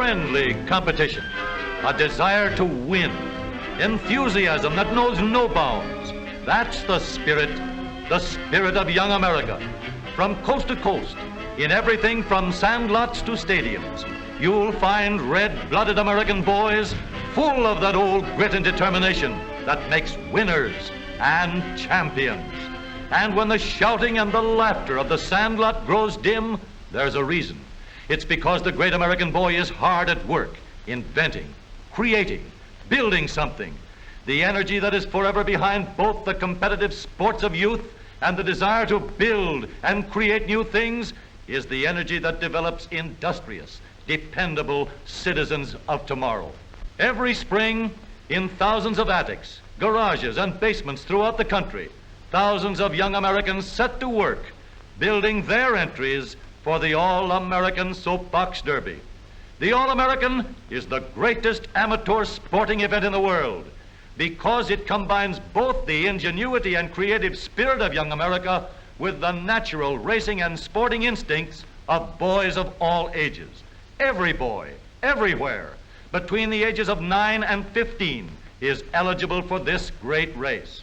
friendly competition, a desire to win, enthusiasm that knows no bounds. That's the spirit of young America. From coast to coast, in everything from sandlots to stadiums, you'll find red-blooded American boys full of that old grit and determination that makes winners and champions. And when the shouting and the laughter of the sandlot grows dim, there's a reason. It's because the great American boy is hard at work, inventing, creating, building something. The energy that is forever behind both the competitive sports of youth and the desire to build and create new things is the energy that develops industrious, dependable citizens of tomorrow. Every spring, in thousands of attics, garages, and basements throughout the country, thousands of young Americans set to work building their entries for the All-American Soapbox Derby. The All-American is the greatest amateur sporting event in the world because it combines both the ingenuity and creative spirit of young America with the natural racing and sporting instincts of boys of all ages. Every boy, everywhere, between the ages of 9 and 15 is eligible for this great race.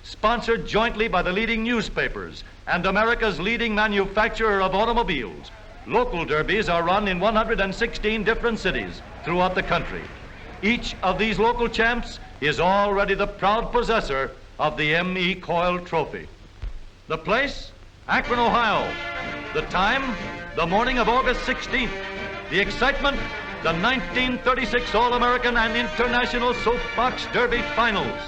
Sponsored jointly by the leading newspapers and America's leading manufacturer of automobiles, local derbies are run in 116 different cities throughout the country. Each of these local champs is already the proud possessor of the M.E. Coyle Trophy. The place? Akron, Ohio. The time? The morning of August 16th. The excitement? The 1936 All-American and International Soapbox Derby Finals.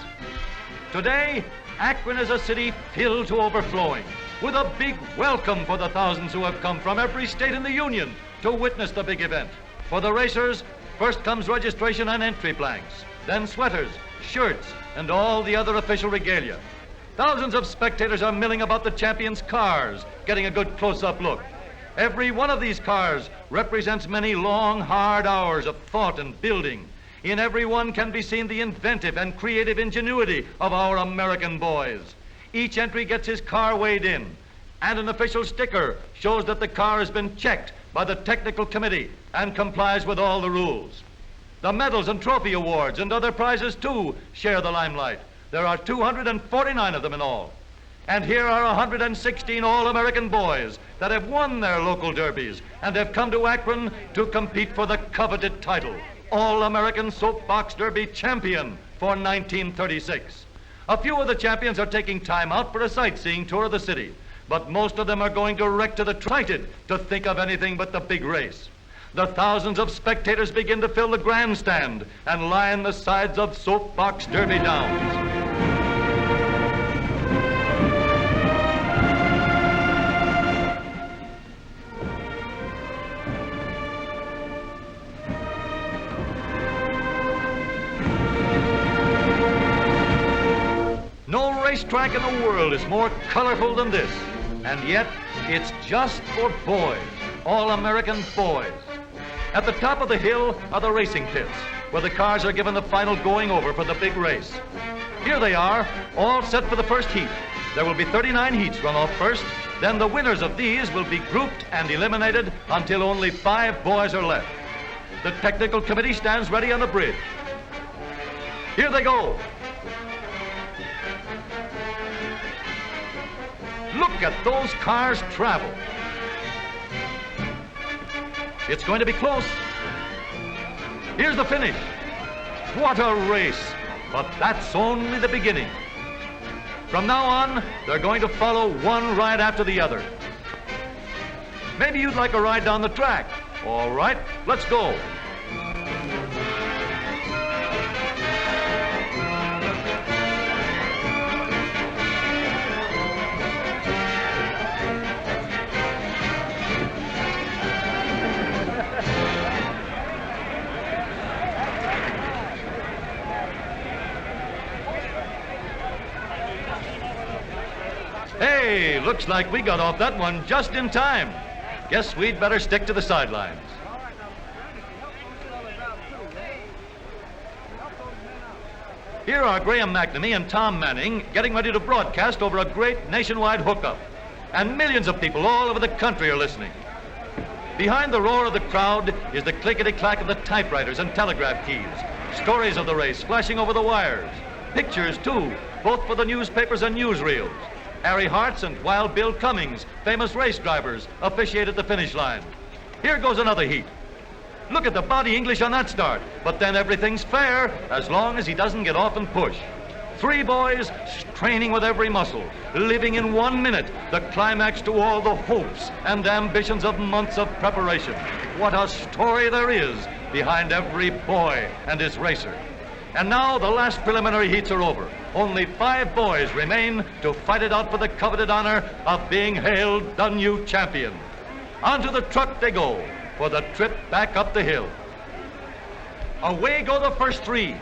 Today, Akron is a city filled to overflowing with a big welcome for the thousands who have come from every state in the Union to witness the big event. For the racers, first comes registration and entry blanks, then sweaters, shirts, and all the other official regalia. Thousands of spectators are milling about the champions' cars, getting a good close-up look. Every one of these cars represents many long, hard hours of thought and building. In every one can be seen the inventive and creative ingenuity of our American boys. Each entry gets his car weighed in, and an official sticker shows that the car has been checked by the technical committee and complies with all the rules. The medals and trophy awards and other prizes, too, share the limelight. There are 249 of them in all. And here are 116 All-American boys that have won their local derbies and have come to Akron to compete for the coveted title, All-American Soapbox Derby Champion for 1936. A few of the champions are taking time out for a sightseeing tour of the city, but most of them are going direct to the excited to think of anything but the big race. The thousands of spectators begin to fill the grandstand and line the sides of Soapbox Derby downs. No racetrack in the world is more colorful than this, and yet it's just for boys, all-American boys. At the top of the hill are the racing pits, where the cars are given the final going over for the big race. Here they are, all set for the first heat. There will be 39 heats run off first, then the winners of these will be grouped and eliminated until only 5 boys are left. The technical committee stands ready on the bridge. Here they go. Look at those cars travel. It's going to be close. Here's the finish. What a race, but that's only the beginning. From now on, they're going to follow one ride after the other. Maybe you'd like a ride down the track. All right, let's go. Hey, looks like we got off that one just in time. Guess we'd better stick to the sidelines. Here are Graham McNamee and Tom Manning getting ready to broadcast over a great nationwide hookup. And millions of people all over the country are listening. Behind the roar of the crowd is the clickety-clack of the typewriters and telegraph keys. Stories of the race flashing over the wires. Pictures, too, both for the newspapers and newsreels. Harry Hart's and Wild Bill Cummings, famous race drivers, officiate at the finish line. Here goes another heat. Look at the body English on that start. But then everything's fair as long as he doesn't get off and push. Three boys straining with every muscle, living in 1 minute the climax to all the hopes and ambitions of months of preparation. What a story there is behind every boy and his racer. And now the last preliminary heats are over. Only 5 boys remain to fight it out for the coveted honor of being hailed the new champion. Onto the truck they go for the trip back up the hill. Away go the first 3.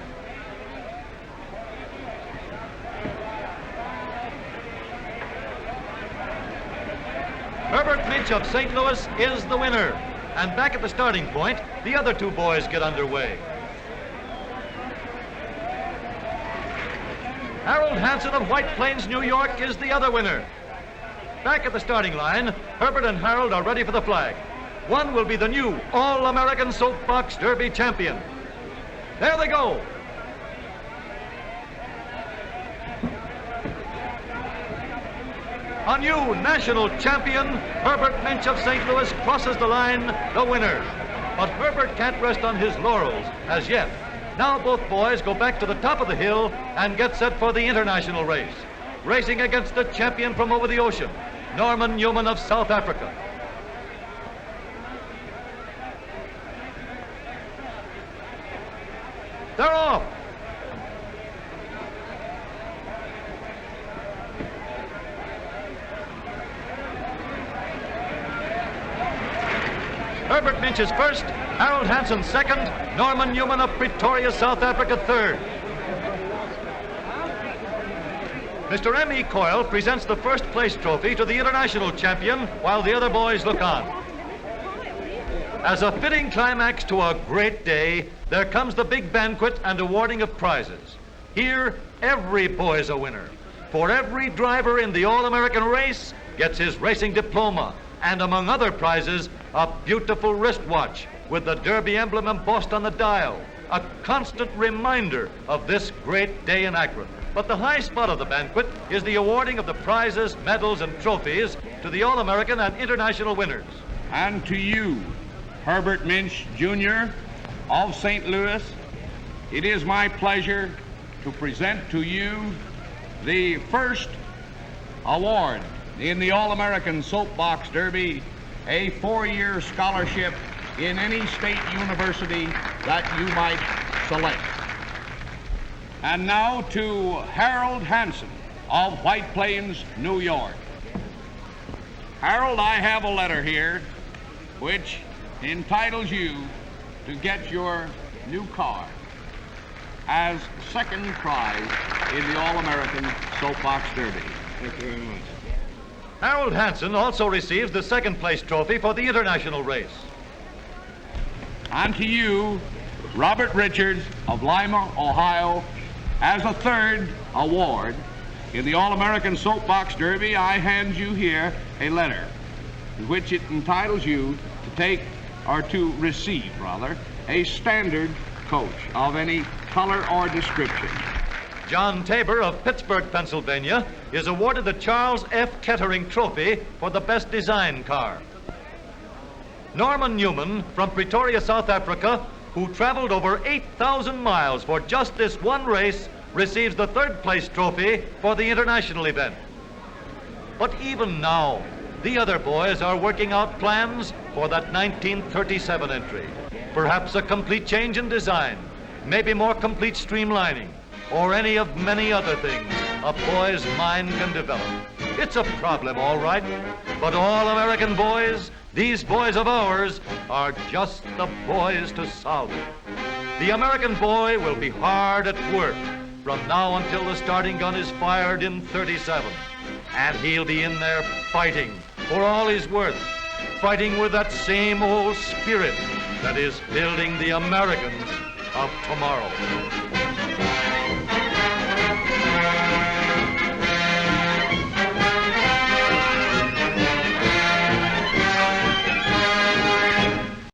Herbert Minch of St. Louis is the winner. And back at the starting point, the other 2 boys get underway. Harold Hansen of White Plains, New York is the other winner. Back at the starting line, Herbert and Harold are ready for the flag. One will be the new All-American Soapbox Derby champion. There they go. A new national champion, Herbert Minch of St. Louis, crosses the line, the winner. But Herbert can't rest on his laurels as yet. Now both boys go back to the top of the hill and get set for the international race, racing against the champion from over the ocean, Norman Newman of South Africa. They're off. Herbert Minch is first, Harold Hansen second, Norman Newman of Pretoria, South Africa third. Mr. M.E. Coyle presents the first place trophy to the international champion while the other boys look on. As a fitting climax to a great day, there comes the big banquet and awarding of prizes. Here, every boy's a winner, for every driver in the All-American race gets his racing diploma, and among other prizes, a beautiful wristwatch with the Derby emblem embossed on the dial, a constant reminder of this great day in Akron. But the high spot of the banquet is the awarding of the prizes, medals, and trophies to the All-American and international winners. And to you, Herbert Minch, Jr. of St. Louis, it is my pleasure to present to you the first award in the All-American Soapbox Derby, a 4-year scholarship in any state university that you might select. And now to Harold Hansen of White Plains, New York. Harold, I have a letter here which entitles you to get your new car as second prize in the All-American Soapbox Derby. Thank you very much. Harold Hansen also receives the second place trophy for the international race. And to you, Robert Richards of Lima, Ohio, as a third award in the All-American Soapbox Derby, I hand you here a letter in which it entitles you to take, or to receive, rather, a standard coach of any color or description. John Tabor of Pittsburgh, Pennsylvania, is awarded the Charles F. Kettering Trophy for the best design car. Norman Newman from Pretoria, South Africa, who traveled over 8,000 miles for just this one race, receives the third place trophy for the international event. But even now, the other boys are working out plans for that 1937 entry. Perhaps a complete change in design, maybe more complete streamlining, or any of many other things a boy's mind can develop. It's a problem, all right, but All-American boys, these boys of ours, are just the boys to solve it. The American boy will be hard at work from now until the starting gun is fired in 37. And he'll be in there fighting for all he's worth, fighting with that same old spirit that is building the Americans of tomorrow.